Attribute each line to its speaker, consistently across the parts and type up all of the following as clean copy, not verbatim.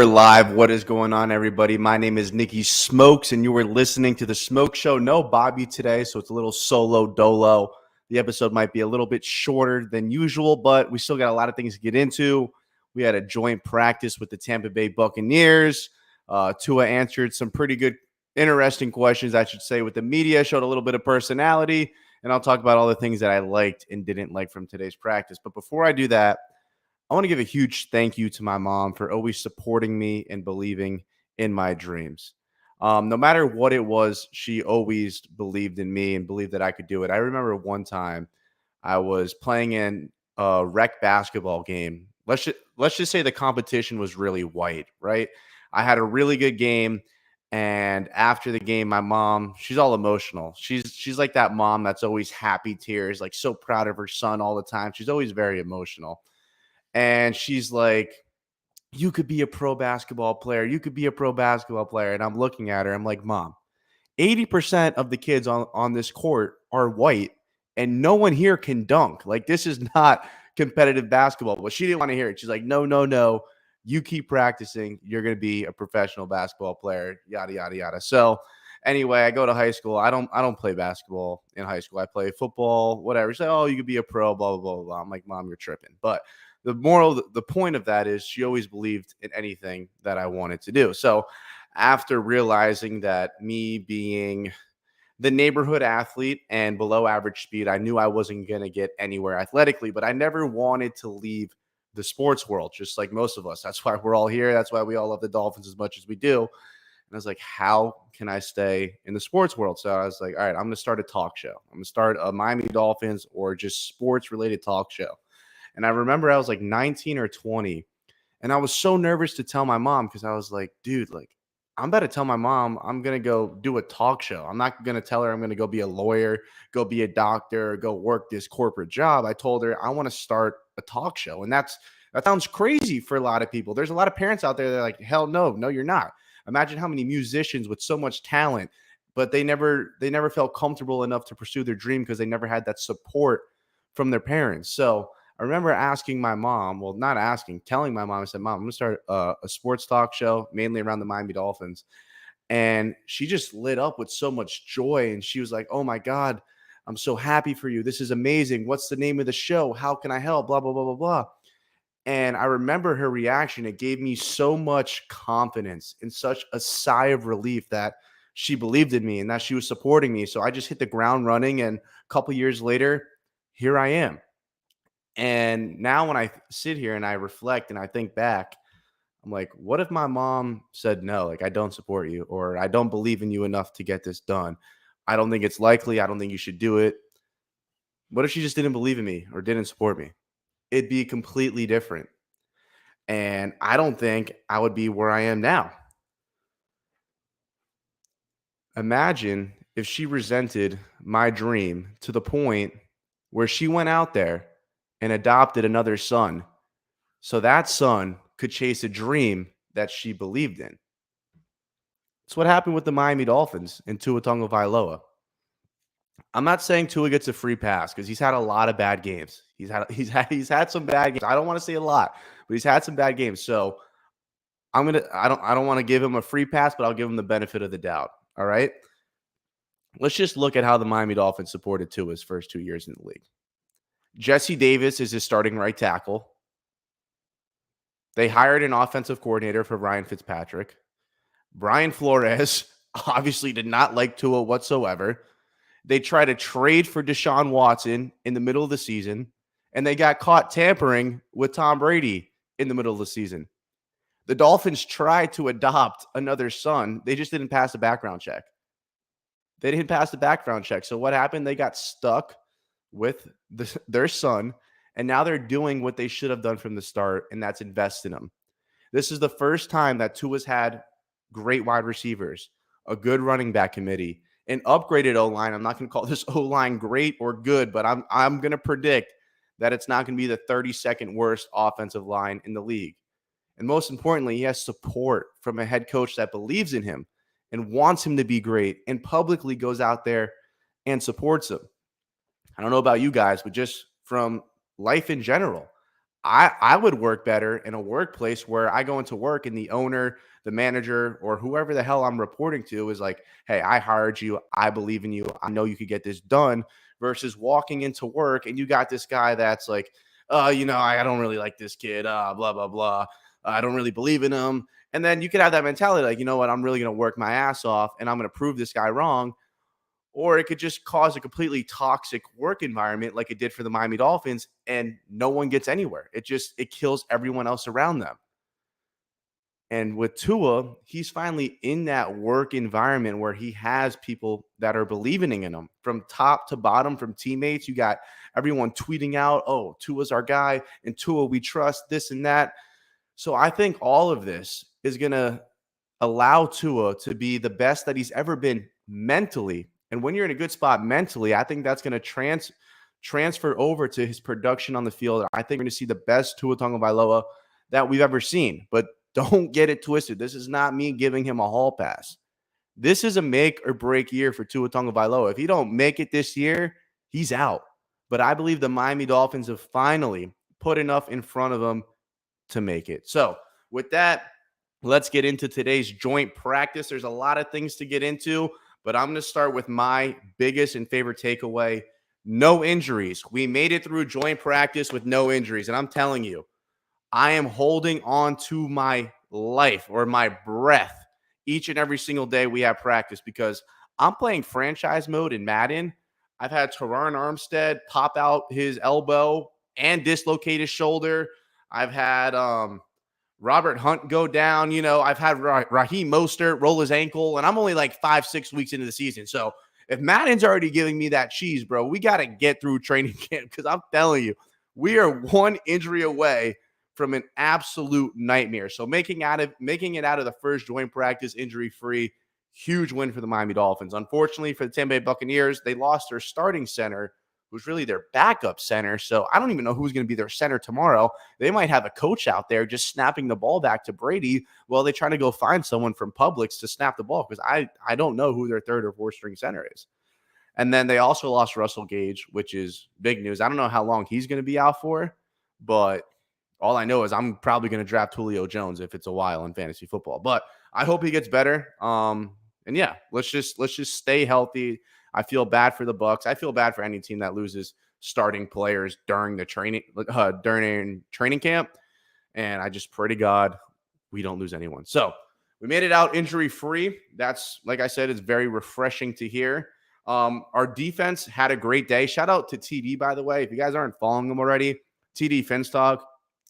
Speaker 1: We're live. What is going on, everybody? My name is Nikki Smokes, and you are listening to The Smoke Show. No Bobby today, so it's a little solo dolo. The episode might be a little bit shorter than usual, but we still got a lot of things to get into. We had a joint practice with the Tampa Bay Buccaneers. Tua answered some pretty good, interesting questions, I should say, with the media, showed a little bit of personality, and I'll talk about all the things that I liked and didn't like from today's practice. But before I do that, I want to give a huge thank you to my mom for always supporting me and believing in my dreams. No matter what it was, she always believed in me and believed that I could do it. I remember one time I was playing in a rec basketball game. Let's just say the competition was really white, right? I had a really good game, and after the game, my mom, she's all emotional. She's like that mom that's always happy tears, like so proud of her son all the time. She's always very emotional. And she's like, you could be a pro basketball player. You could be a pro basketball player. And I'm looking at her. I'm like, Mom, 80% of the kids on this court are white, and no one here can dunk. Like, this is not competitive basketball. But she didn't want to hear it. She's like, no, no, no. You keep practicing. You're going to be a professional basketball player, yada, yada, yada. So anyway, I go to high school. I don't play basketball in high school. I play football, whatever. She's like, oh, you could be a pro, blah, blah, blah, blah. I'm like, Mom, you're tripping. But the point of that is she always believed in anything that I wanted to do. So after realizing that me being the neighborhood athlete and below average speed, I knew I wasn't going to get anywhere athletically, but I never wanted to leave the sports world, just like most of us. That's why we're all here. That's why we all love the Dolphins as much as we do. And I was like, how can I stay in the sports world? So I was like, all right, I'm going to start a talk show. I'm going to start a Miami Dolphins or just sports related talk show. And I remember I was like 19 or 20, and I was so nervous to tell my mom because I was like, dude, like, I'm about to tell my mom I'm going to go do a talk show. I'm not going to tell her I'm going to go be a lawyer, go be a doctor, go work this corporate job. I told her I want to start a talk show. And that sounds crazy for a lot of people. There's a lot of parents out there that are like, hell no, you're not. Imagine how many musicians with so much talent, but they never felt comfortable enough to pursue their dream because they never had that support from their parents. So I remember asking my mom, well, not asking, telling my mom, I said, Mom, I'm going to start a sports talk show, mainly around the Miami Dolphins. And she just lit up with so much joy. And she was like, oh my God, I'm so happy for you. This is amazing. What's the name of the show? How can I help? Blah, blah, blah, blah, blah. And I remember her reaction. It gave me so much confidence and such a sigh of relief that she believed in me and that she was supporting me. So I just hit the ground running. And a couple years later, here I am. And now when I sit here and I reflect and I think back, I'm like, what if my mom said no? Like, I don't support you, or I don't believe in you enough to get this done. I don't think it's likely. I don't think you should do it. What if she just didn't believe in me or didn't support me? It'd be completely different. And I don't think I would be where I am now. Imagine if she resented my dream to the point where she went out there and adopted another son so that son could chase a dream that she believed in. It's what happened with the Miami Dolphins and Tua Tagovailoa. I'm not saying Tua gets a free pass because he's had a lot of bad games. He's had some bad games. I don't want to say a lot, but he's had some bad games. So I don't want to give him a free pass, but I'll give him the benefit of the doubt. All right. Let's just look at how the Miami Dolphins supported Tua's first 2 years in the league. Jesse Davis is his starting right tackle. They hired an offensive coordinator for Ryan Fitzpatrick. Brian Flores obviously did not like Tua whatsoever. They tried to trade for Deshaun Watson in the middle of the season, and they got caught tampering with Tom Brady in the middle of the season. The Dolphins tried to adopt another son. They just didn't pass a background check. So what happened? They got stuck with their son, and now they're doing what they should have done from the start, and that's invest in him. This is the first time that Tua's had great wide receivers, a good running back committee, an upgraded O-line. I'm not going to call this O-line great or good, but I'm going to predict that it's not going to be the 32nd worst offensive line in the league. And most importantly, he has support from a head coach that believes in him and wants him to be great and publicly goes out there and supports him. I don't know about you guys, but just from life in general, I would work better in a workplace where I go into work and the owner, the manager, or whoever the hell I'm reporting to is like, hey, I hired you. I believe in you. I know you could get this done versus walking into work and you got this guy that's like, I don't really like this kid, blah, blah, blah. I don't really believe in him. And then you could have that mentality like, you know what, I'm really going to work my ass off and I'm going to prove this guy wrong. Or it could just cause a completely toxic work environment like it did for the Miami Dolphins, and no one gets anywhere. It kills everyone else around them. And with Tua, he's finally in that work environment where he has people that are believing in him from top to bottom, from teammates. You got everyone tweeting out, oh, Tua's our guy, and Tua, we trust this and that. So I think all of this is going to allow Tua to be the best that he's ever been mentally. And when you're in a good spot mentally, I think that's going to transfer over to his production on the field. I think we're going to see the best Tua Tagovailoa that we've ever seen. But don't get it twisted. This is not me giving him a hall pass. This is a make or break year for Tua Tagovailoa. If he don't make it this year, he's out. But I believe the Miami Dolphins have finally put enough in front of him to make it. So with that, let's get into today's joint practice. There's a lot of things to get into, but I'm going to start with my biggest and favorite takeaway. No injuries. We made it through joint practice with no injuries. And I'm telling you, I am holding on to my life or my breath each and every single day we have practice because I'm playing franchise mode in Madden. I've had Teron Armstead pop out his elbow and dislocate his shoulder. I've had Robert Hunt go down. I've had Raheem Mostert roll his ankle, and I'm only like 5-6 weeks into the season. So if Madden's already giving me that cheese, bro, we got to get through training camp because I'm telling you, we are one injury away from an absolute nightmare. So making it out of the first joint practice injury-free, huge win for the Miami Dolphins. Unfortunately for the Tampa Bay Buccaneers, they lost their starting center, who's really their backup center. So I don't even know who's going to be their center tomorrow. They might have a coach out there just snapping the ball back to Brady while they try to go find someone from Publix to snap the ball because I don't know who their third or fourth string center is. And then they also lost Russell Gage, which is big news. I don't know how long he's going to be out for, but all I know is I'm probably going to draft Julio Jones if it's a while in fantasy football. But I hope he gets better. And yeah, let's just stay healthy. I feel bad for the Bucs. I feel bad for any team that loses starting players during training camp. And I just pray to God we don't lose anyone. So we made it out injury free. That's, like I said, it's very refreshing to hear. Our defense had a great day. Shout out to TD, by the way. If you guys aren't following him already, TD Finstock.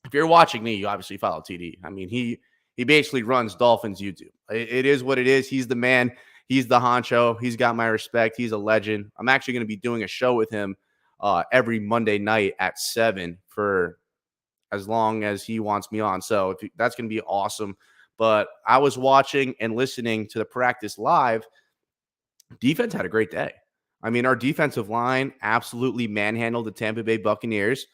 Speaker 1: If you're watching me, you obviously follow TD. I mean, he basically runs Dolphins YouTube. It is what it is. He's the man. He's the honcho. He's got my respect. He's a legend. I'm actually going to be doing a show with him every Monday night at 7 for as long as he wants me on. So that's going to be awesome. But I was watching and listening to the practice live. Defense had a great day. I mean, our defensive line absolutely manhandled the Tampa Bay Buccaneers.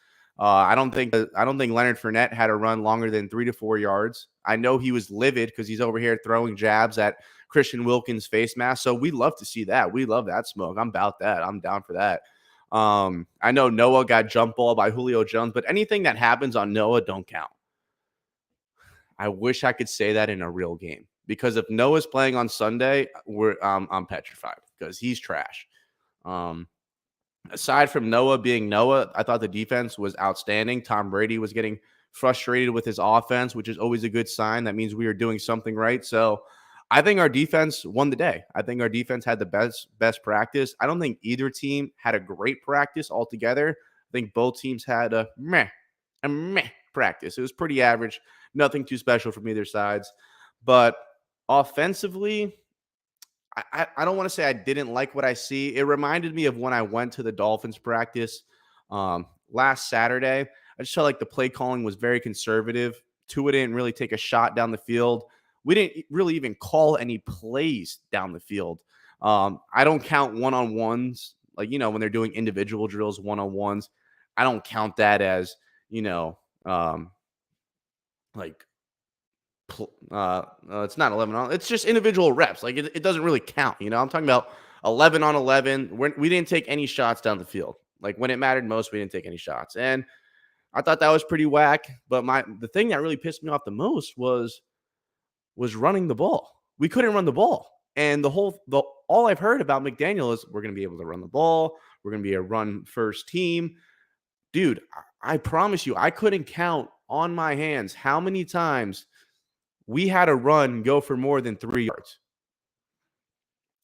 Speaker 1: I don't think Leonard Fournette had a run longer than 3 to 4 yards. I know he was livid because he's over here throwing jabs at Christian Wilkins' face mask. So we love to see that. We love that smoke. I'm about that. I'm down for that. I know Noah got jump ball by Julio Jones, but anything that happens on Noah don't count. I wish I could say that in a real game because if Noah's playing on Sunday, I'm petrified because he's trash. Aside from Noah being Noah, I thought the defense was outstanding. Tom Brady was getting frustrated with his offense, which is always a good sign. That means we are doing something right. So I think our defense won the day. I think our defense had the best practice. I don't think either team had a great practice altogether. I think both teams had a meh practice. It was pretty average. Nothing too special from either sides. But offensively, I don't want to say I didn't like what I see. It reminded me of when I went to the Dolphins practice last Saturday. I just felt like the play calling was very conservative. Tua didn't really take a shot down the field. We didn't really even call any plays down the field. I don't count one-on-ones. Like, when they're doing individual drills, one-on-ones, I don't count that as, it's not 11 on. It's just individual reps. Like it doesn't really count. I'm talking about 11 on 11. We didn't take any shots down the field. Like when it mattered most, we didn't take any shots. And I thought that was pretty whack. But the thing that really pissed me off the most was running the ball. We couldn't run the ball. And the all I've heard about McDaniel is we're going to be able to run the ball. We're going to be a run first team. Dude, I promise you, I couldn't count on my hands how many times we had a run go for more than 3 yards.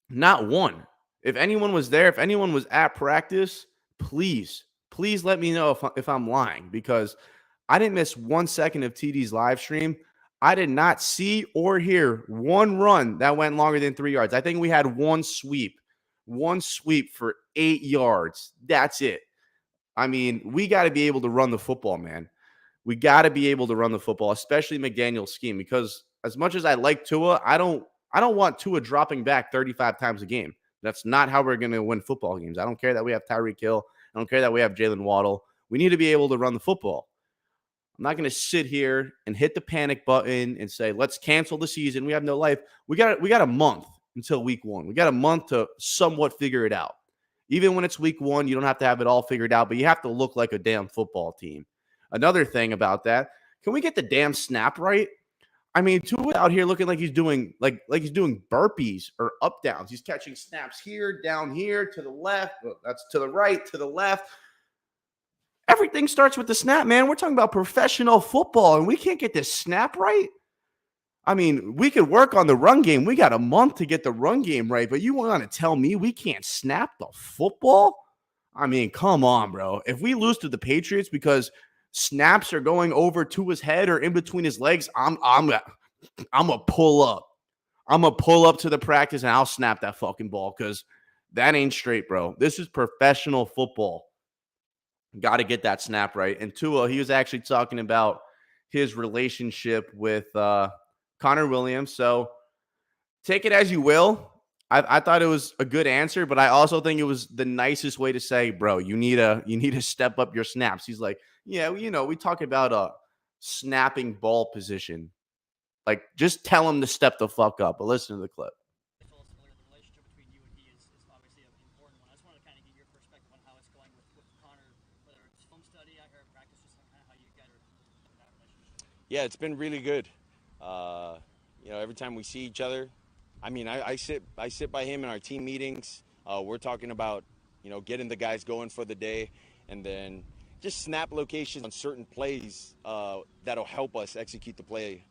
Speaker 1: Not one. If anyone was there, if anyone was at practice, please let me know if I'm lying, because I didn't miss 1 second of TD's live stream. I did not see or hear one run that went longer than 3 yards. I think we had one sweep for 8 yards. That's it. I mean, we got to be able to run the football, man. We got to be able to run the football, especially McDaniel's scheme, because as much as I like Tua, I don't want Tua dropping back 35 times a game. That's not how we're going to win football games. I don't care that we have Tyreek Hill. I don't care that we have Jalen Waddle. We need to be able to run the football. I'm not going to sit here and hit the panic button and say, let's cancel the season. We have no life. We got a month until week 1. We got a month to somewhat figure it out. Even when it's week 1, you don't have to have it all figured out, but you have to look like a damn football team. Another thing about that, can we get the damn snap right? I mean, Tua out here looking like he's doing like he's doing burpees or up downs. He's catching snaps here, down here, to the left. Well, that's to the right, to the left. Everything starts with the snap, man. We're talking about professional football, and we can't get this snap right. I mean, we could work on the run game. We got a month to get the run game right, but you want to tell me we can't snap the football? I mean, come on, bro. If we lose to the Patriots because snaps are going over to his head or in between his legs, I'm gonna pull up. I'm gonna pull up to the practice and I'll snap that fucking ball, because that ain't straight, bro. This is professional football. Got to get that snap right. And Tua, he was actually talking about his relationship with Connor Williams. So take it as you will. I thought it was a good answer, but I also think it was the nicest way to say, bro, you need to step up your snaps. He's like, yeah, we talk about a snapping ball position. Like, just tell him to step the fuck up. But listen to the clip.
Speaker 2: Yeah, it's been really good. Every time we see each other, I mean, I sit by him in our team meetings. We're talking about, getting the guys going for the day, and then just snap locations on certain plays that'll help us execute the play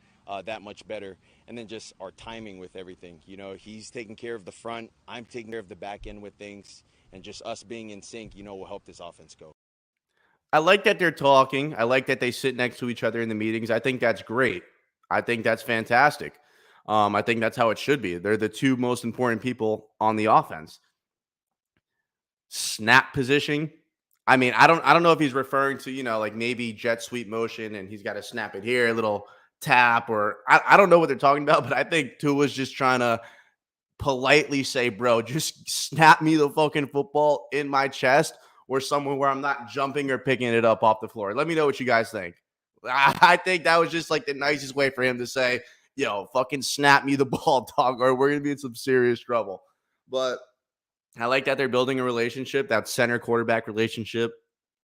Speaker 2: that much better. And then just our timing with everything. He's taking care of the front, I'm taking care of the back end with things, and just us being in sync, will help this offense go.
Speaker 1: I like that they're talking. I like that they sit next to each other in the meetings. I think that's great. I think that's fantastic. I think that's how it should be. They're the two most important people on the offense. Snap position. I mean, I don't know if he's referring to, like maybe jet sweep motion and he's got to snap it here, a little tap, or I don't know what they're talking about, but I think Tua's just trying to politely say, bro, just snap me the fucking football in my chest or somewhere where I'm not jumping or picking it up off the floor. Let me know what you guys think. I think that was just like the nicest way for him to say, fucking snap me the ball, dog, or we're going to be in some serious trouble. But I like that they're building a relationship. That center quarterback relationship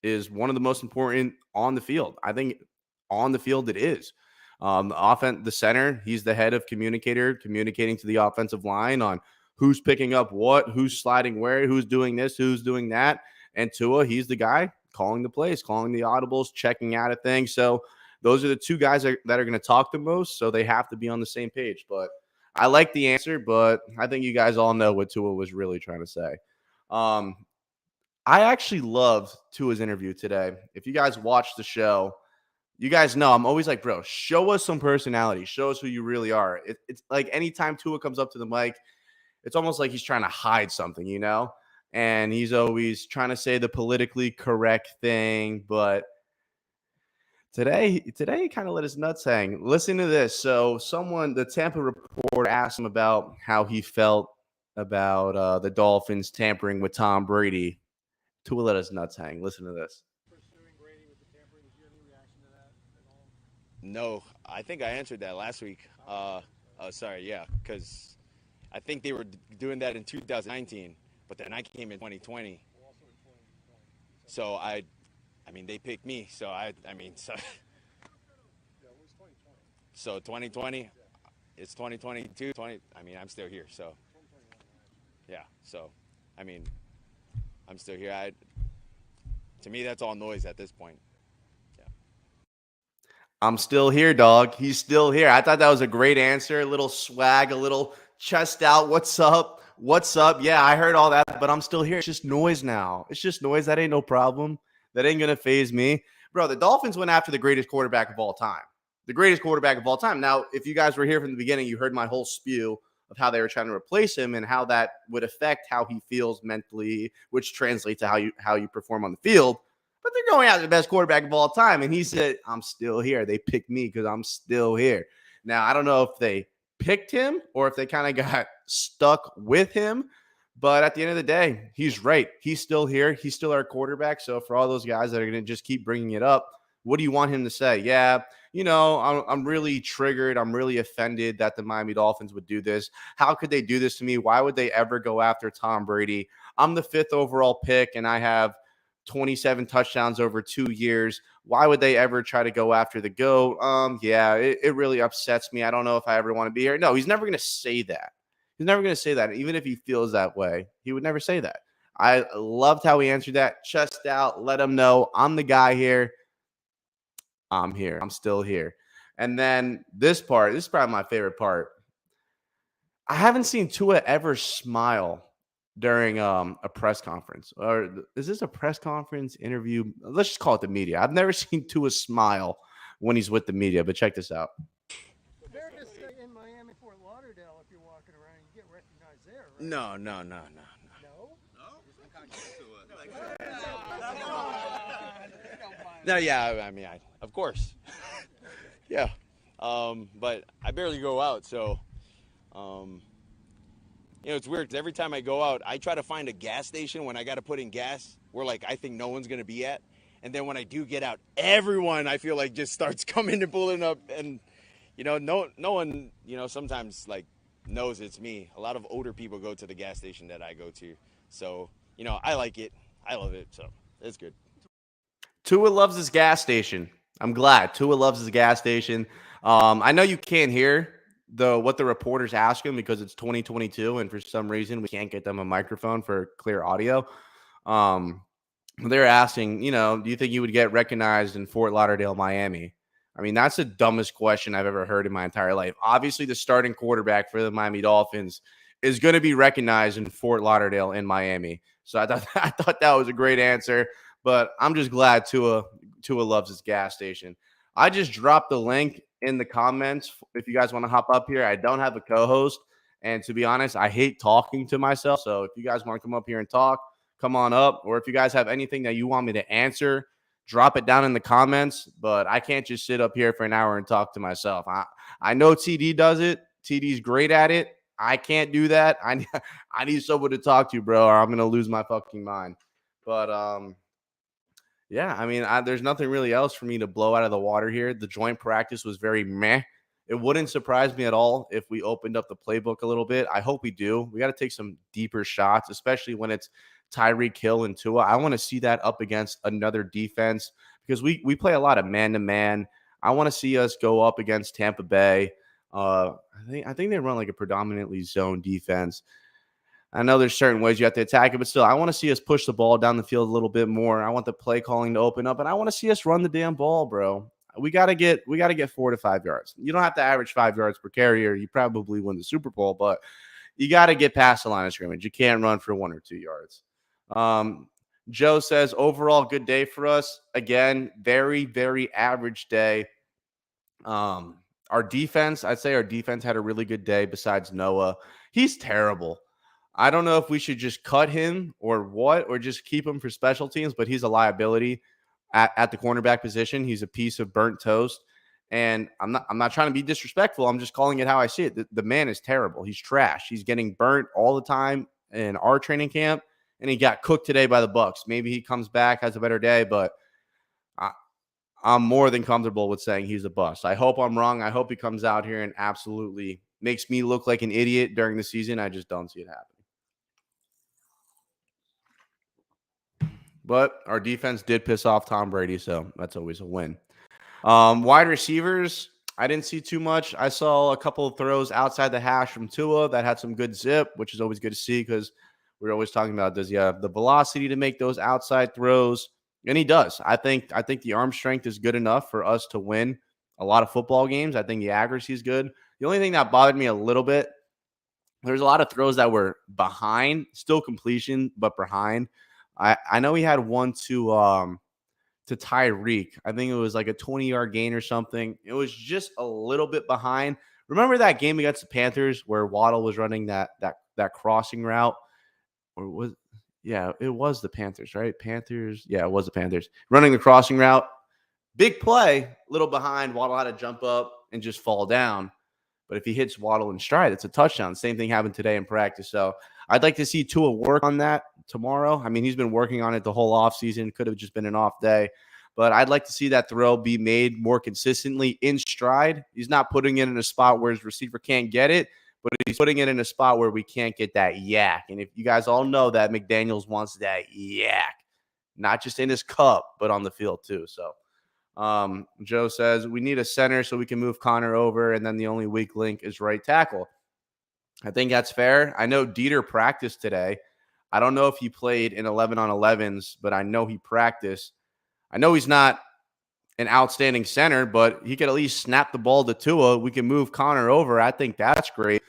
Speaker 1: is one of the most important on the field. I think on the field it is. The center, he's the head of communicator, communicating to the offensive line on who's picking up what, who's sliding where, who's doing this, who's doing that. And Tua, he's the guy calling the plays, calling the audibles, checking out of things. So those are the two guys that are going to talk the most. So they have to be on the same page. But I like the answer, but I think you guys all know what Tua was really trying to say. I actually loved Tua's interview today. If you guys watched the show, you guys know I'm always like, bro, show us some personality. Show us who you really are. It's like anytime Tua comes up to the mic, it's almost like he's trying to hide something, And he's always trying to say the politically correct thing. But today he kind of let his nuts hang. Listen to this. So the Tampa reporter asked him about how he felt about the Dolphins tampering with Tom Brady. Tua let his nuts hang. Listen to this.
Speaker 2: No, I think I answered that last week. Sorry, yeah, because I think they were doing that in 2019, but then I came in 2020. So I mean, they picked me, so I mean, so so 2020, it's 2022, 20. I mean, I'm still here, so yeah. So, I mean, I'm still here. To me, that's all noise at this point. Yeah.
Speaker 1: I'm still here, dog. He's still here. I thought that was a great answer. A little swag, a little chest out. What's up? What's up? Yeah, I heard all that, but I'm still here. It's just noise now. It's just noise. That ain't no problem. That ain't going to phase me. Bro, the Dolphins went after the greatest quarterback of all time. The greatest quarterback of all time. Now, if you guys were here from the beginning, you heard my whole spew of how they were trying to replace him and how that would affect how he feels mentally, which translates to how you perform on the field. But they're going after the best quarterback of all time. And he said, I'm still here. They picked me because I'm still here. Now, I don't know if they picked him or if they kind of got stuck with him. But at the end of the day, he's right. He's still here. He's still our quarterback. So for all those guys that are going to just keep bringing it up, what do you want him to say? Yeah, I'm really triggered. I'm really offended that the Miami Dolphins would do this. How could they do this to me? Why would they ever go after Tom Brady? I'm the 5th overall pick, and I have 27 touchdowns over 2 years. Why would they ever try to go after the GOAT? Yeah, it really upsets me. I don't know if I ever want to be here. No, he's never going to say that. He's never going to say that. Even if he feels that way, he would never say that. I loved how he answered that. Chest out. Let him know I'm the guy here. I'm here. I'm still here. And then this is probably my favorite part. I haven't seen Tua ever smile during a press conference. Or is this a press conference interview? Let's just call it the media. I've never seen Tua smile when he's with the media, but check this out.
Speaker 3: Fair to say in Miami, Fort Lauderdale, if you're walking around, you get recognized there, right?
Speaker 2: No.
Speaker 3: No?
Speaker 2: No, yeah, I mean, of course. Yeah. But I barely go out, so, it's weird because every time I go out, I try to find a gas station when I got to put in gas where, like, I think no one's going to be at. And then when I do get out, everyone, I feel like, just starts coming and pulling up. And, no one, sometimes, like, knows it's me. A lot of older people go to the gas station that I go to. So, I like it. I love it. So it's good.
Speaker 1: Tua loves his gas station. I'm glad Tua loves his gas station. I know you can't hear what the reporters ask him because it's 2022, and for some reason we can't get them a microphone for clear audio. They're asking, do you think you would get recognized in Fort Lauderdale, Miami? I mean, that's the dumbest question I've ever heard in my entire life. Obviously, the starting quarterback for the Miami Dolphins is going to be recognized in Fort Lauderdale in Miami. So I thought that was a great answer. But I'm just glad Tua loves his gas station. I just dropped the link in the comments if you guys want to hop up here. I don't have a co-host, and to be honest, I hate talking to myself. So if you guys want to come up here and talk, come on up. Or if you guys have anything that you want me to answer, drop it down in the comments. But I can't just sit up here for an hour and talk to myself. I know TD does it. TD's great at it. I can't do that. I need someone to talk to, bro, or I'm gonna lose my fucking mind. But yeah, I mean, there's nothing really else for me to blow out of the water here. The joint practice was very meh. It wouldn't surprise me at all if we opened up the playbook a little bit. I hope we do. We got to take some deeper shots, especially when it's Tyreek Hill and Tua. I want to see that up against another defense because we play a lot of man-to-man. I want to see us go up against Tampa Bay. I think they run like a predominantly zone defense. I know there's certain ways you have to attack it, but still, I want to see us push the ball down the field a little bit more. I want the play calling to open up, and I want to see us run the damn ball, bro. We gotta get 4 to 5 yards. You don't have to average 5 yards per carry, or you probably win the Super Bowl, but you got to get past the line of scrimmage. You can't run for 1 or 2 yards. Joe says, overall, good day for us. Again, very, very average day. Our defense, I'd say our defense had a really good day besides Noah. He's terrible. I don't know if we should just cut him or what, or just keep him for special teams, but he's a liability at the cornerback position. He's a piece of burnt toast. And I'm not trying to be disrespectful. I'm just calling it how I see it. The man is terrible. He's trash. He's getting burnt all the time in our training camp, and he got cooked today by the Bucs. Maybe he comes back, has a better day, but I'm more than comfortable with saying he's a bust. I hope I'm wrong. I hope he comes out here and absolutely makes me look like an idiot during the season. I just don't see it happening. but our defense did piss off Tom Brady, so that's always a win. Wide receivers, I didn't see too much. I saw a couple of throws outside the hash from Tua that had some good zip, which is always good to see because we're always talking about, does he have the velocity to make those outside throws? And he does. I think the arm strength is good enough for us to win a lot of football games. I think the accuracy is good. The only thing that bothered me a little bit, there's a lot of throws that were behind, still completion, but behind. I know he had one to Tyreek. I think it was like a 20-yard gain or something. It was just a little bit behind. Remember that game against the Panthers where Waddle was running that crossing route? Or was it was the Panthers, right? Panthers. Yeah, it was the Panthers. Running the crossing route. Big play, little behind. Waddle had to jump up and just fall down. But if he hits Waddle in stride, it's a touchdown. Same thing happened today in practice. So I'd like to see Tua work on that tomorrow. I mean, he's been working on it the whole offseason. Could have just been an off day. But I'd like to see that throw be made more consistently in stride. He's not putting it in a spot where his receiver can't get it, but he's putting it in a spot where we can't get that yak. And if you guys all know that McDaniels wants that yak, not just in his cup, but on the field too. So Joe says we need a center so we can move Connor over, and then the only weak link is right tackle. I think that's fair. I know Dieter practiced today. I don't know if he played in 11-on-11s, but I know he practiced. I know he's not an outstanding center, but he could at least snap the ball to Tua. We can move Connor over. I think that's great.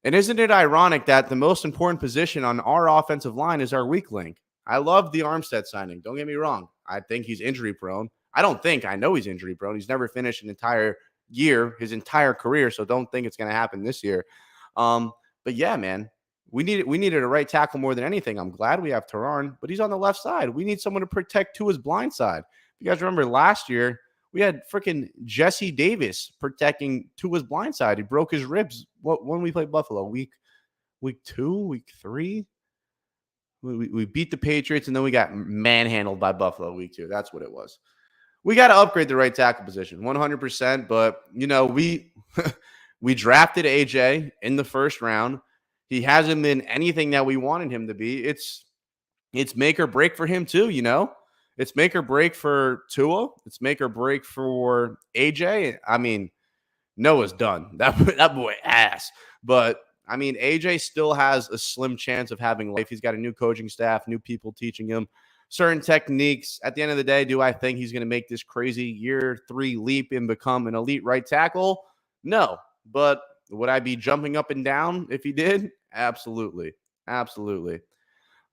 Speaker 1: And isn't it ironic that the most important position on our offensive line is our weak link? I love the Armstead signing. Don't get me wrong. I think he's injury prone. I know he's injury prone. He's never finished an entire year, his entire career, so don't think it's going to happen this year. But yeah, man, we needed a right tackle more than anything. I'm glad we have Taran, but he's on the left side. We need someone to protect Tua's blind side. If you guys remember last year, we had freaking Jesse Davis protecting Tua's blind side. He broke his ribs when we played Buffalo. Week 2, week 3. We beat the Patriots, and then we got manhandled by Buffalo week 2. That's what it was. We got to upgrade the right tackle position, 100%. But, we drafted AJ in the first round. He hasn't been anything that we wanted him to be. It's make or break for him too, It's make or break for Tua. It's make or break for AJ. I mean, Noah's done. That boy ass. But, I mean, AJ still has a slim chance of having life. He's got a new coaching staff, new people teaching him certain techniques. At the end of the day, do I think he's going to make this crazy year 3 leap and become an elite right tackle? No. But would I be jumping up and down if he did? Absolutely. Absolutely.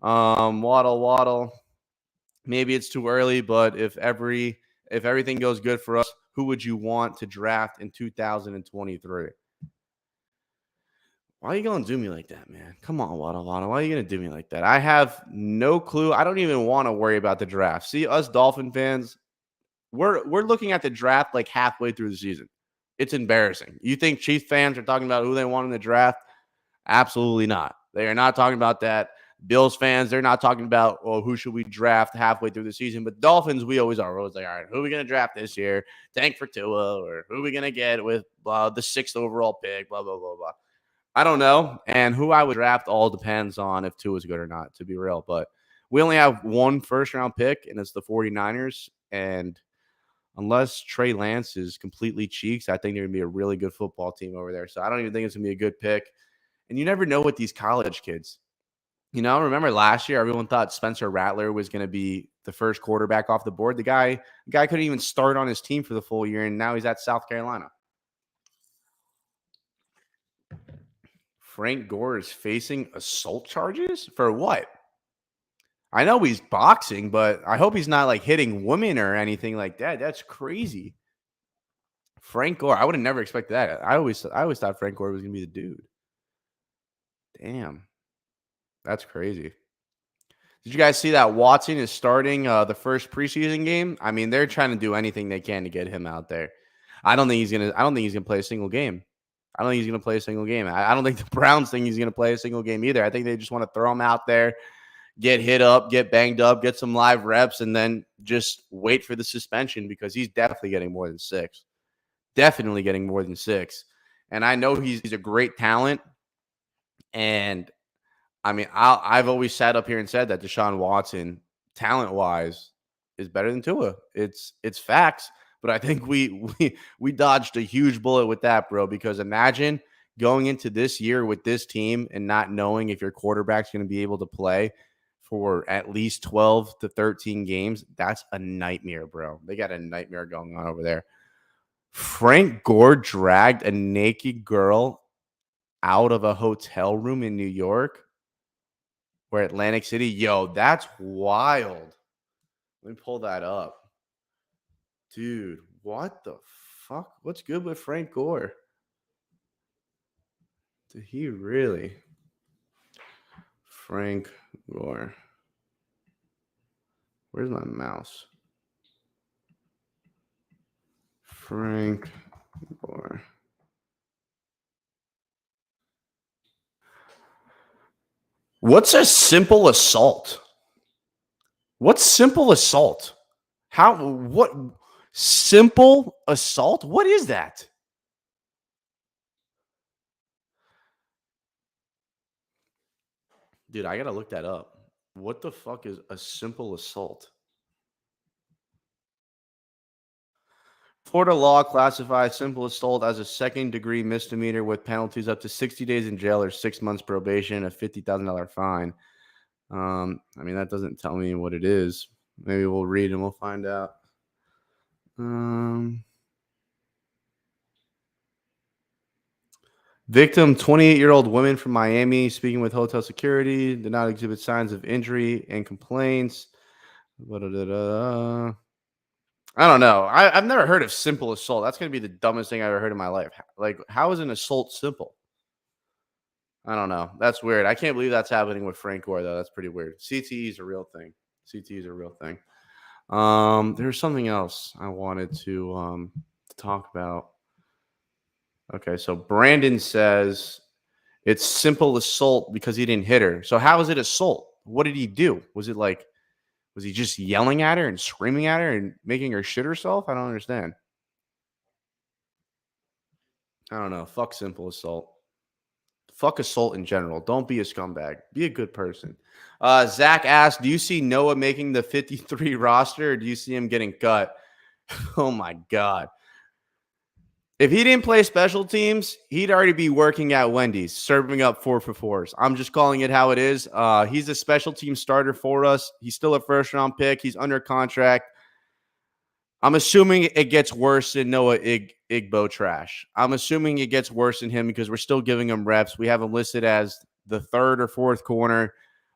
Speaker 1: Waddle. Maybe it's too early, but if everything goes good for us, who would you want to draft in 2023? Why are you going to do me like that, man? Come on, Waddle. Why are you going to do me like that? I have no clue. I don't even want to worry about the draft. See, us Dolphin fans, we're looking at the draft like halfway through the season. It's embarrassing. You think Chiefs fans are talking about who they want in the draft? Absolutely not. They are not talking about that. Bills fans, they're not talking about, who should we draft halfway through the season? But Dolphins, we always are. We're always like, all right, who are we going to draft this year? Tank for Tua, or who are we going to get with the 6th overall pick, blah, blah, blah, blah. I don't know. And who I would draft all depends on if Tua is good or not, to be real. But we only have one first-round pick, and it's the 49ers. And unless Trey Lance is completely cheeks, I think they're going to be a really good football team over there. So I don't even think it's going to be a good pick. And you never know with these college kids. Remember last year, everyone thought Spencer Rattler was going to be the first quarterback off the board. The guy couldn't even start on his team for the full year, and now he's at South Carolina. Frank Gore is facing assault charges? For what? I know he's boxing, but I hope he's not like hitting women or anything like that. That's crazy. Frank Gore. I would have never expected that. I always thought Frank Gore was going to be the dude. Damn. That's crazy. Did you guys see that Watson is starting the first preseason game? I mean, they're trying to do anything they can to get him out there. I don't think he's gonna play a single game. I don't think the Browns think he's gonna play a single game either. I think they just want to throw him out there, get hit up, get banged up, get some live reps, and then just wait for the suspension because he's definitely getting more than 6. Definitely getting more than 6. And I know he's a great talent. And I mean, I've always sat up here and said that Deshaun Watson talent-wise, is better than Tua. It's facts, but I think we dodged a huge bullet with that, bro, because imagine going into this year with this team and not knowing if your quarterback's going to be able to play for at least 12 to 13 games. That's a nightmare, bro. They got a nightmare going on over there. Frank Gore dragged a naked girl out of a hotel room in New York or Atlantic City. Yo, that's wild. Let me pull that up. Dude, what the fuck? What's good with Frank Gore? Did he really? Frank Gore. Where's my mouse? Frank Gore. What's a simple assault? What's simple assault? What simple assault? What is that? Dude, I gotta look that up. What the fuck is a simple assault? Florida law classifies simple assault as a second-degree misdemeanor with penalties up to 60 days in jail or 6 months probation and a $50,000 fine. I mean, that doesn't tell me what it is. Maybe we'll read and we'll find out. Victim, 28-year-old woman from Miami, speaking with hotel security, did not exhibit signs of injury and complaints. I don't know. I've never heard of simple assault. That's going to be the dumbest thing I've ever heard in my life. Like, how is an assault simple? I don't know. That's weird. I can't believe that's happening with Frank Gore, though. That's pretty weird. CTE is a real thing. CTE is a real thing. There's something else I wanted to talk about. Okay, so Brandon says it's simple assault because he didn't hit her. So how is it assault? What did he do? Was he just yelling at her and screaming at her and making her shit herself? I don't understand. I don't know. Fuck simple assault. Fuck assault in general. Don't be a scumbag. Be a good person. Zach asked, do you see Noah making the 53 roster or do you see him getting cut? Oh my God. If he didn't play special teams, he'd already be working at Wendy's, serving up 4-for-4s. I'm just calling it how it is. He's a special team starter for us. He's still a first-round pick. He's under contract. I'm assuming it gets worse than Noah Igbo trash. I'm assuming it gets worse than him because we're still giving him reps. We have him listed as the third or fourth corner.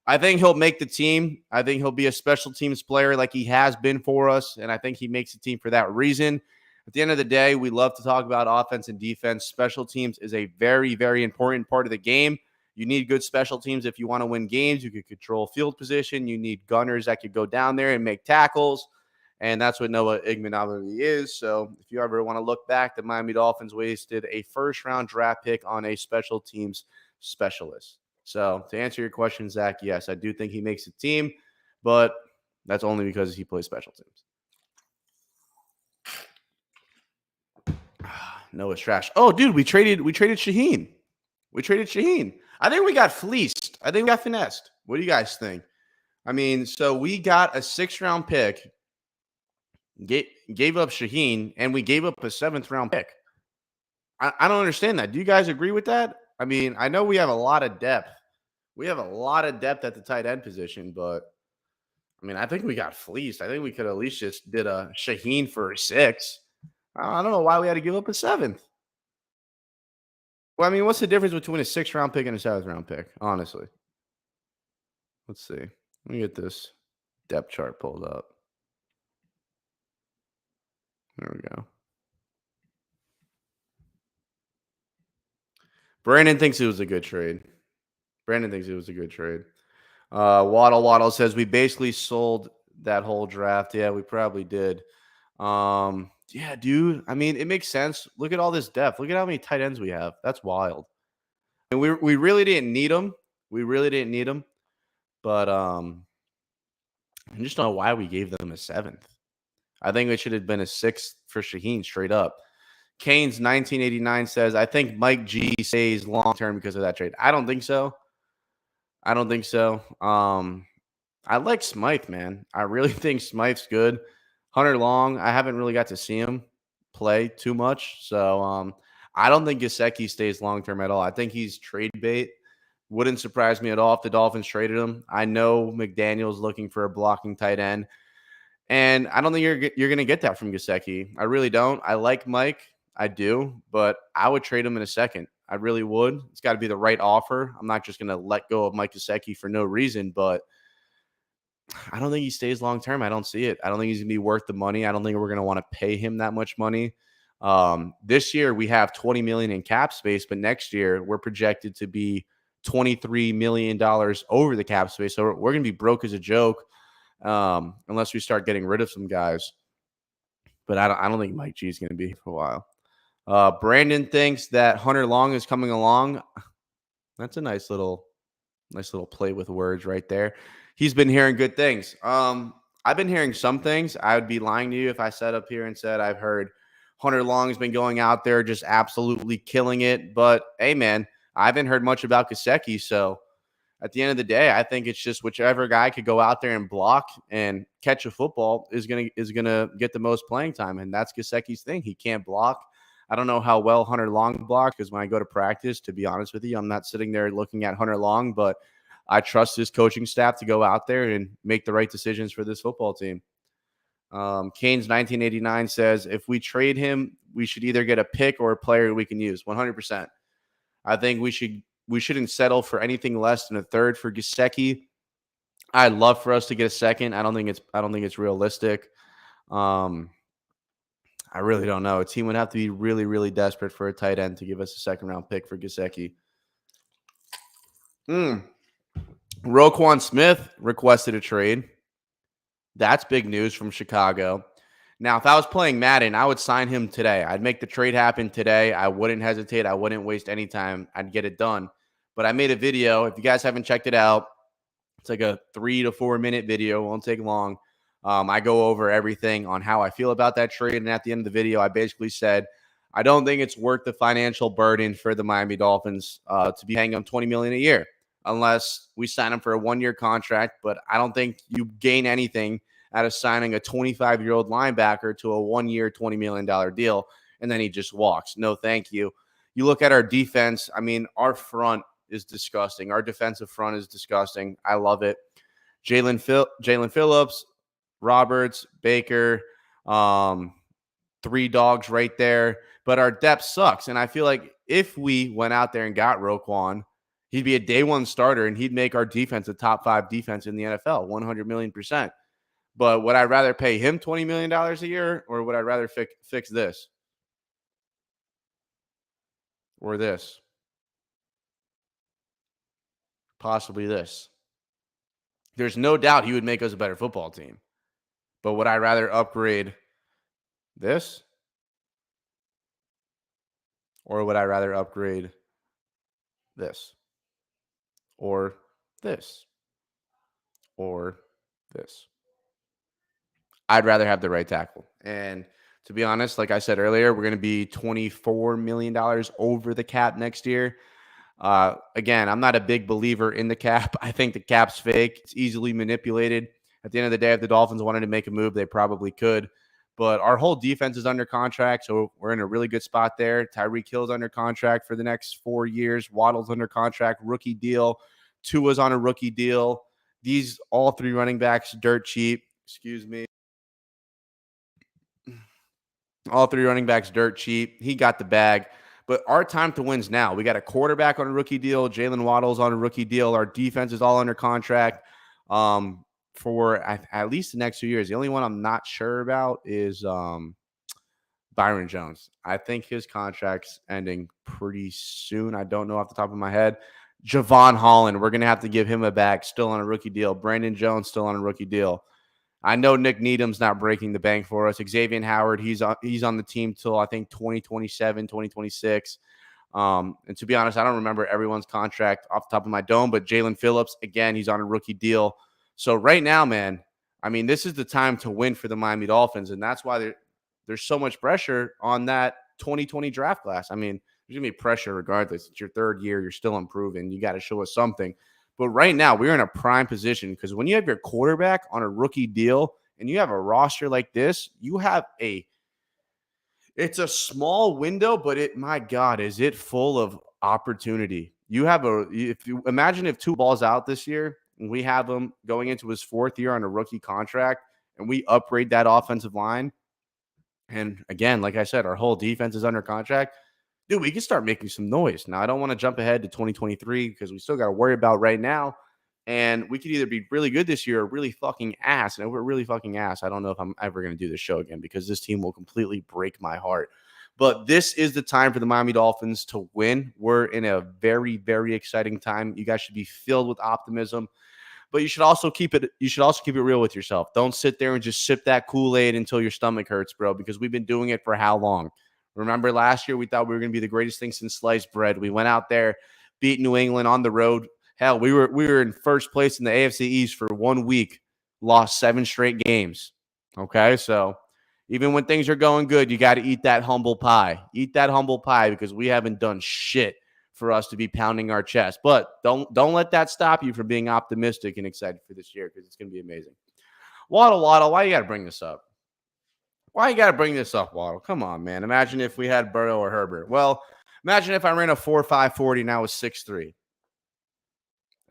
Speaker 1: I think he'll make the team. I think he'll be a special teams player like he has been for us, and I think he makes the team for that reason. At the end of the day, we love to talk about offense and defense. Special teams is a very, very important part of the game. You need good special teams if you want to win games. You can control field position. You need gunners that could go down there and make tackles. And that's what Noah Igmanogany is. So if you ever want to look back, the Miami Dolphins wasted a first-round draft pick on a special teams specialist. So to answer your question, Zach, yes, I do think he makes the team, but that's only because he plays special teams. Noah's trash. Oh, dude, we traded Shaheen. I think we got fleeced. I think we got finessed. What do you guys think? I mean, so we got a 6th-round pick, gave up Shaheen, and we gave up a 7th-round pick. I don't understand that. Do you guys agree with that? I mean, I know we have a lot of depth. We have a lot of depth at the tight end position, but I mean, I think we got fleeced. I think we could at least just did a Shaheen for a 6. I don't know why we had to give up a 7th. Well, I mean, what's the difference between a 6th-round pick and a 7th-round pick, honestly? Let's see. Let me get this depth chart pulled up. There we go. Brandon thinks it was a good trade. Waddle says we basically sold that whole draft. Yeah, we probably did. Yeah, dude. I mean, it makes sense. Look at all this depth. Look at how many tight ends we have. That's wild. And we really didn't need them. But I just don't know why we gave them a 7th. I think it should have been a 6th for Shaheen straight up. Kane's 1989 says, I think Mike G stays long term because of that trade. I don't think so. I like Smythe, man. I really think Smythe's good. Hunter Long, I haven't really got to see him play too much. So I don't think Gesicki stays long term at all. I think he's trade bait. Wouldn't surprise me at all if the Dolphins traded him. I know McDaniel's looking for a blocking tight end. And I don't think you're going to get that from Gesicki. I really don't. I like Mike. I do. But I would trade him in a second. I really would. It's got to be the right offer. I'm not just going to let go of Mike Gesicki for no reason. But I don't think he stays long term. I don't see it. I don't think he's going to be worth the money. I don't think we're going to want to pay him that much money. This year we have $20 million in cap space, but next year we're projected to be $23 million over the cap space. So we're going to be broke as a joke unless we start getting rid of some guys. But I don't think Mike G is going to be for a while. Brandon thinks that Hunter Long is coming along. That's a nice little play with words right there. He's been hearing good things. I've been hearing some things. I would be lying to you if I sat up here and said I've heard Hunter Long has been going out there just absolutely killing it. But hey, man, I haven't heard much about Gesicki. So at the end of the day, I think it's just whichever guy could go out there and block and catch a football is gonna get the most playing time, and that's Gesicki's thing. He can't block. I don't know how well Hunter Long blocks because when I go to practice, to be honest with you, I'm not sitting there looking at Hunter Long, but I trust his coaching staff to go out there and make the right decisions for this football team. Kane's 1989 says, if we trade him, we should either get a pick or a player we can use. 100%. I think we shouldn't settle for anything less than a third for Gesicki. I'd love for us to get a second. I don't think it's realistic. I really don't know. A team would have to be really, really desperate for a tight end to give us a second round pick for Gesicki. Roquan Smith requested a trade. That's big news from Chicago. Now, if I was playing Madden, I would sign him today. I'd make the trade happen today. I wouldn't hesitate. I wouldn't waste any time. I'd get it done. But I made a video. If you guys haven't checked it out, it's like a 3 to 4 minute video. It won't take long. I go over everything on how I feel about that trade. And at the end of the video, I basically said, I don't think it's worth the financial burden for the Miami Dolphins to be paying them $20 million a year unless we sign him for a 1-year contract. But I don't think you gain anything out of signing a 25-year-old linebacker to a 1-year, $20 million deal, and then he just walks. No, thank you. You look at our defense. I mean, our front is disgusting. Our defensive front is disgusting. I love it. Jalen Phillips, Roberts, Baker, 3 dogs right there. But our depth sucks. And I feel like if we went out there and got Roquan, he'd be a day one starter and he'd make our defense a top 5 defense in the NFL, 100 million%. But would I rather pay him $20 million a year, or would I rather fix this or this? Possibly this. There's no doubt he would make us a better football team. But would I rather upgrade this? Or would I rather upgrade this? Or this? Or this? I'd rather have the right tackle. And to be honest, like I said earlier, we're going to be $24 million over the cap next year. Again, I'm not a big believer in the cap. I think the cap's fake. It's easily manipulated. At the end of the day, if the Dolphins wanted to make a move, they probably could. But our whole defense is under contract, so we're in a really good spot there. Tyreek Hill's under contract for the next 4 years. Waddle's under contract, rookie deal. Tua's on a rookie deal. These all 3 running backs, dirt cheap. Excuse me. All 3 running backs, dirt cheap. He got the bag. But our time to win's now. We got a quarterback on a rookie deal. Jalen Waddle's on a rookie deal. Our defense is all under contract for at least the next 2 years. The only one I'm not sure about is Byron Jones. I think his contract's ending pretty soon. I don't know off the top of my head. Javon Holland, we're going to have to give him a bag, still on a rookie deal. Brandon Jones, still on a rookie deal. I know Nick Needham's not breaking the bank for us. Xavier Howard, he's on the team till I think 2027, 2026. And to be honest, I don't remember everyone's contract off the top of my dome, but Jalen Phillips, again, he's on a rookie deal. So right now, man, I mean, this is the time to win for the Miami Dolphins, and that's why there's so much pressure on that 2020 draft class. I mean, there's going to be pressure regardless. It's your 3rd year. You're still improving. You got to show us something. But right now, we're in a prime position because when you have your quarterback on a rookie deal and you have a roster like this, it's a small window, but my God, is it full of opportunity. If you imagine if two balls out this year and we have him going into his 4th year on a rookie contract and we upgrade that offensive line. And again, like I said, our whole defense is under contract. Dude, we can start making some noise. Now, I don't want to jump ahead to 2023 because we still got to worry about right now. And we could either be really good this year or really fucking ass. And if we're really fucking ass, I don't know if I'm ever going to do this show again because this team will completely break my heart. But this is the time for the Miami Dolphins to win. We're in a very, very exciting time. You guys should be filled with optimism. But you should also keep it real with yourself. Don't sit there and just sip that Kool-Aid until your stomach hurts, bro, because we've been doing it for how long? Remember last year we thought we were going to be the greatest thing since sliced bread. We went out there, beat New England on the road. Hell, we were in first place in the AFC East for 1 week, lost 7 straight games. Okay, so even when things are going good, you got to eat that humble pie. Eat that humble pie because we haven't done shit for us to be pounding our chest. But don't let that stop you from being optimistic and excited for this year because it's going to be amazing. Waddle, why you got to bring this up? Why you got to bring this up, Waddle? Come on, man. Imagine if we had Burrow or Herbert. Well, imagine if I ran a 4.5 40 and I was 6'3".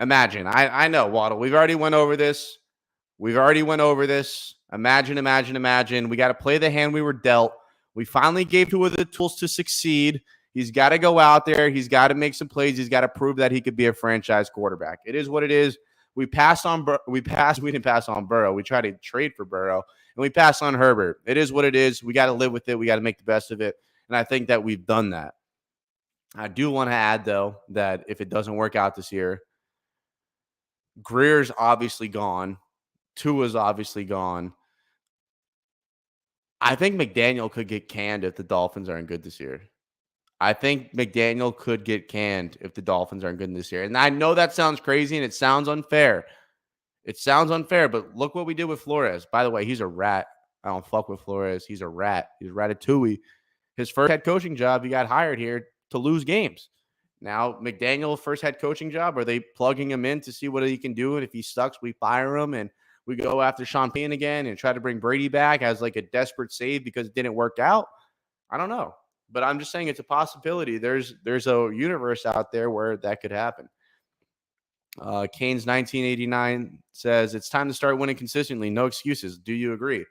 Speaker 1: Imagine. I know, Waddle. We've already went over this. Imagine. We got to play the hand we were dealt. We finally gave Tua the tools to succeed. He's got to go out there. He's got to make some plays. He's got to prove that he could be a franchise quarterback. It is what it is. We didn't pass on Burrow. We tried to trade for Burrow, and we passed on Herbert. It is what it is. We got to live with it. We got to make the best of it, and I think that we've done that. I do want to add, though, that if it doesn't work out this year, Greer's obviously gone. Tua's obviously gone. I think McDaniel could get canned if the Dolphins aren't good this year. I think McDaniel could get canned if the Dolphins aren't good this year. And I know that sounds crazy and it sounds unfair. But look what we did with Flores. By the way, he's a rat. I don't fuck with Flores. He's a rat. He's Ratatouille. His first head coaching job, he got hired here to lose games. Now, McDaniel, first head coaching job, are they plugging him in to see what he can do? And if he sucks, we fire him and we go after Sean Payton again and try to bring Brady back as like a desperate save because it didn't work out? I don't know. But I'm just saying it's a possibility. There's a universe out there where that could happen. Kane's 1989 says, it's time to start winning consistently. No excuses. Do you agree?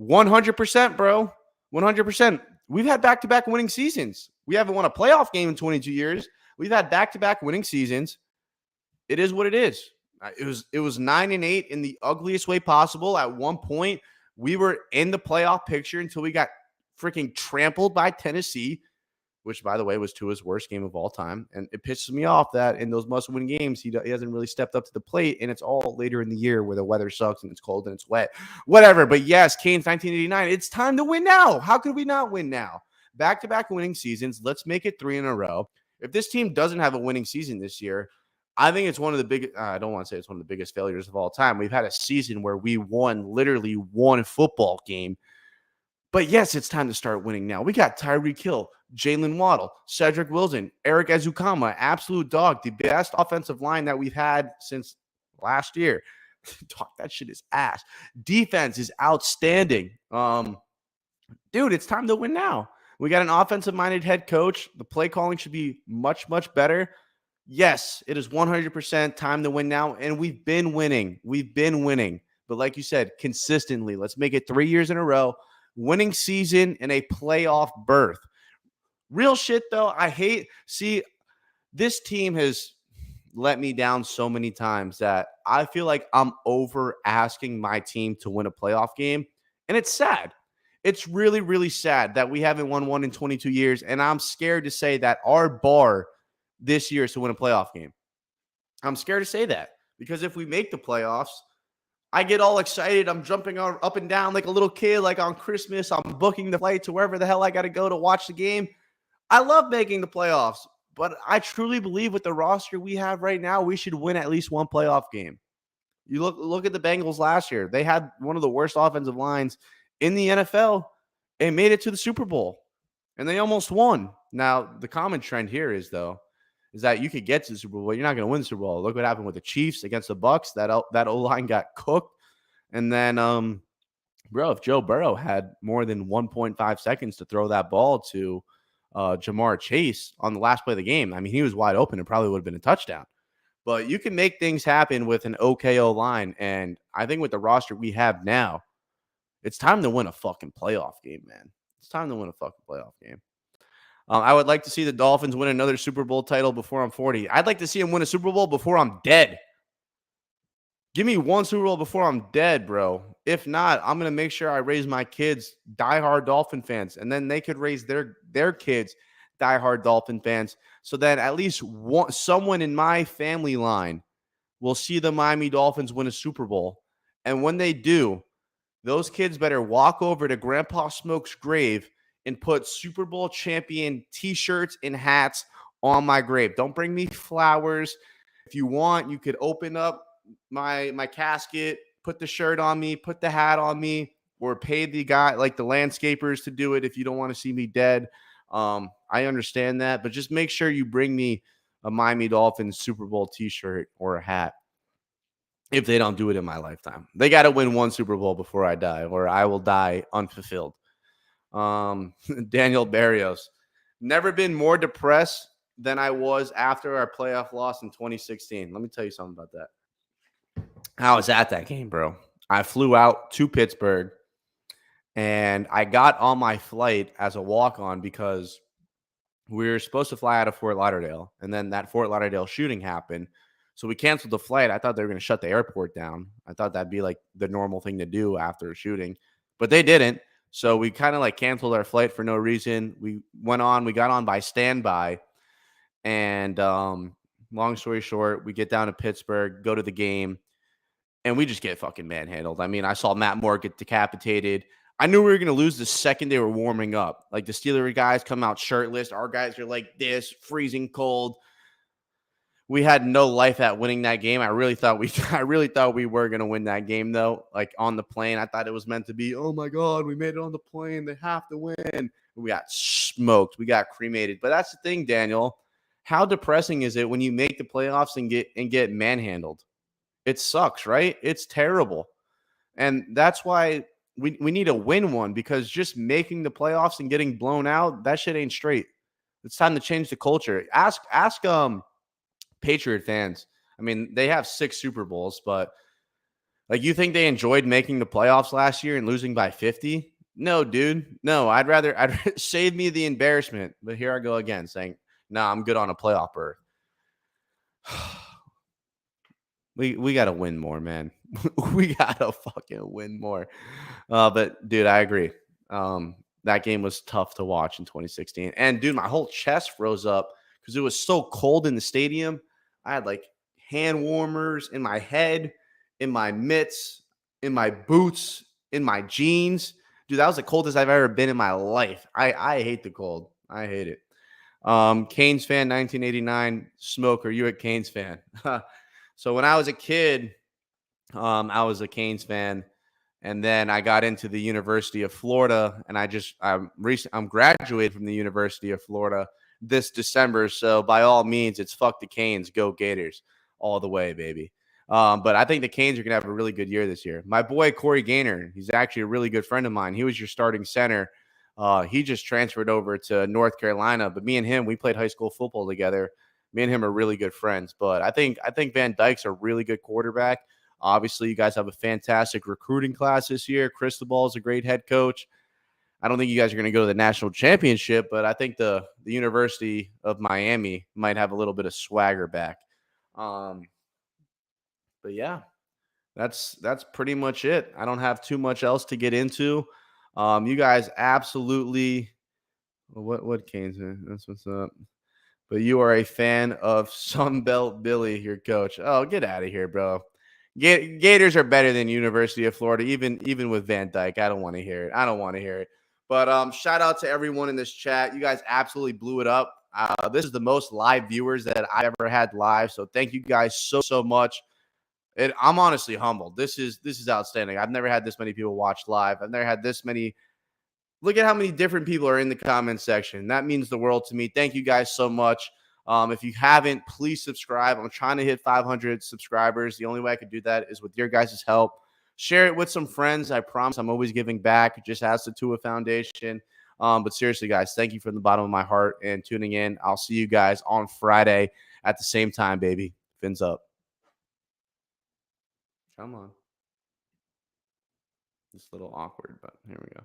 Speaker 1: 100%, bro. 100%. We've had back-to-back winning seasons. We haven't won a playoff game in 22 years. We've had back-to-back winning seasons. It is what it is. It was 9-8 in the ugliest way possible. At one point, we were in the playoff picture until we got freaking trampled by Tennessee, which, by the way, was Tua's worst game of all time. And it pisses me off that in those must-win games, he hasn't really stepped up to the plate, and it's all later in the year where the weather sucks and it's cold and it's wet. Whatever. But yes, Kane's 1989, it's time to win now. How could we not win now? Back-to-back winning seasons. Let's make it 3 in a row. If this team doesn't have a winning season this year, I think it's one of the biggest, I don't want to say it's one of the biggest failures of all time. We've had a season where we literally won a football game. But yes, it's time to start winning now. We got Tyreek Hill, Jalen Waddle, Cedric Wilson, Eric Ezukama, absolute dog, the best offensive line that we've had since last year. Talk, that shit is ass. Defense is outstanding. Dude, it's time to win now. We got an offensive-minded head coach. The play calling should be much, much better. Yes, it is 100% time to win now, and we've been winning. But like you said, consistently. Let's make it 3 years in a row. Winning season and a playoff berth. Real shit, though. This team has let me down so many times that I feel like I'm over asking my team to win a playoff game, and it's sad. It's really, really sad that we haven't won one in 22 years, and I'm scared to say that our bar this year is to win a playoff game. I'm scared to say that because if we make the playoffs, I get all excited. I'm jumping up and down like a little kid, like on Christmas. I'm booking the flight to wherever the hell I got to go to watch the game. I love making the playoffs, but I truly believe with the roster we have right now, we should win at least one playoff game. You look at the Bengals last year. They had one of the worst offensive lines in the NFL and made it to the Super Bowl, and they almost won. Now, the common trend here is, though, is that you could get to the Super Bowl. You're not going to win the Super Bowl. Look what happened with the Chiefs against the Bucs. That O-line got cooked. And then, bro, if Joe Burrow had more than 1.5 seconds to throw that ball to Jamar Chase on the last play of the game, I mean, he was wide open. It probably would have been a touchdown. But you can make things happen with an okay O-line. And I think with the roster we have now, it's time to win a fucking playoff game, man. It's time to win a fucking playoff game. I would like to see the Dolphins win another Super Bowl title before I'm 40. I'd like to see them win a Super Bowl before I'm dead. Give me one Super Bowl before I'm dead, bro. If not, I'm going to make sure I raise my kids diehard Dolphin fans, and then they could raise their kids diehard Dolphin fans. So then at least someone in my family line will see the Miami Dolphins win a Super Bowl. And when they do, those kids better walk over to Grandpa Smoke's grave and put Super Bowl champion T-shirts and hats on my grave. Don't bring me flowers. If you want, you could open up my casket, put the shirt on me, put the hat on me, or pay the guy, like the landscapers, to do it if you don't want to see me dead. I understand that, but just make sure you bring me a Miami Dolphins Super Bowl T-shirt or a hat if they don't do it in my lifetime. They got to win one Super Bowl before I die, or I will die unfulfilled. Daniel Barrios, never been more depressed than I was after our playoff loss in 2016. Let me tell you something about that. I was at that game, bro. I flew out to Pittsburgh, and I got on my flight as a walk-on because we were supposed to fly out of Fort Lauderdale, and then that Fort Lauderdale shooting happened. So we canceled the flight. I thought they were going to shut the airport down. I thought that'd be like the normal thing to do after a shooting, but they didn't. So we kind of like canceled our flight for no reason. We got on by standby. And long story short, we get down to Pittsburgh, go to the game, and we just get fucking manhandled. I mean, I saw Matt Moore get decapitated. I knew we were going to lose the second they were warming up. Like the Steelers guys come out shirtless. Our guys are like this, freezing cold. We had no life at winning that game. I really thought we were going to win that game, though. Like on the plane, I thought it was meant to be, oh my God, we made it on the plane. They have to win. We got smoked. We got cremated. But that's the thing, Daniel. How depressing is it when you make the playoffs and get manhandled? It sucks, right? It's terrible. And that's why we need to win one, because just making the playoffs and getting blown out, that shit ain't straight. It's time to change the culture. Ask Patriot fans. I mean, they have 6 Super Bowls, but like, you think they enjoyed making the playoffs last year and losing by 50? No, dude. No, I'd save me the embarrassment. But here I go again saying, no, I'm good on a playoff berth. We got to win more, man. We got to fucking win more. But dude, I agree. That game was tough to watch in 2016. And dude, my whole chest froze up because it was so cold in the stadium. I had like hand warmers in my head, in my mitts, in my boots, in my jeans. Dude, that was the coldest I've ever been in my life. I hate the cold. I hate it. Canes fan, 1989. Smoke, are you a Canes fan? So when I was a kid, I was a Canes fan. And then I got into the University of Florida, and I'm graduated from the University of Florida this December. So by all means, it's fuck the Canes, go Gators all the way, baby. But I think the Canes are going to have a really good year this year. My boy, Corey Gaynor, he's actually a really good friend of mine. He was your starting center. He just transferred over to North Carolina, but me and him, we played high school football together. Me and him are really good friends. But I think Van Dyke's a really good quarterback. Obviously, you guys have a fantastic recruiting class this year. Cristobal is a great head coach. I don't think you guys are going to go to the national championship, but I think the University of Miami might have a little bit of swagger back. But yeah, that's pretty much it. I don't have too much else to get into. You guys absolutely what Canes? That's what's up. But you are a fan of Sunbelt Billy, your coach. Oh, get out of here, bro. Gators are better than University of Florida, even with Van Dyke. I don't want to hear it. But shout out to everyone in this chat. You guys absolutely blew it up. This is the most live viewers that I've ever had live. So thank you guys so much. I'm honestly humbled. This is outstanding. I've never had this many people watch live. I've never had this many. Look at how many different people are in the comment section. That means the world to me. Thank you guys so much. If you haven't, please subscribe. I'm trying to hit 500 subscribers. The only way I could do that is with your guys' help. Share it with some friends. I promise I'm always giving back. Just ask the Tua Foundation. But seriously, guys, thank you from the bottom of my heart and tuning in. I'll see you guys on Friday at the same time, baby. Fins up. Come on. It's a little awkward, but here we go.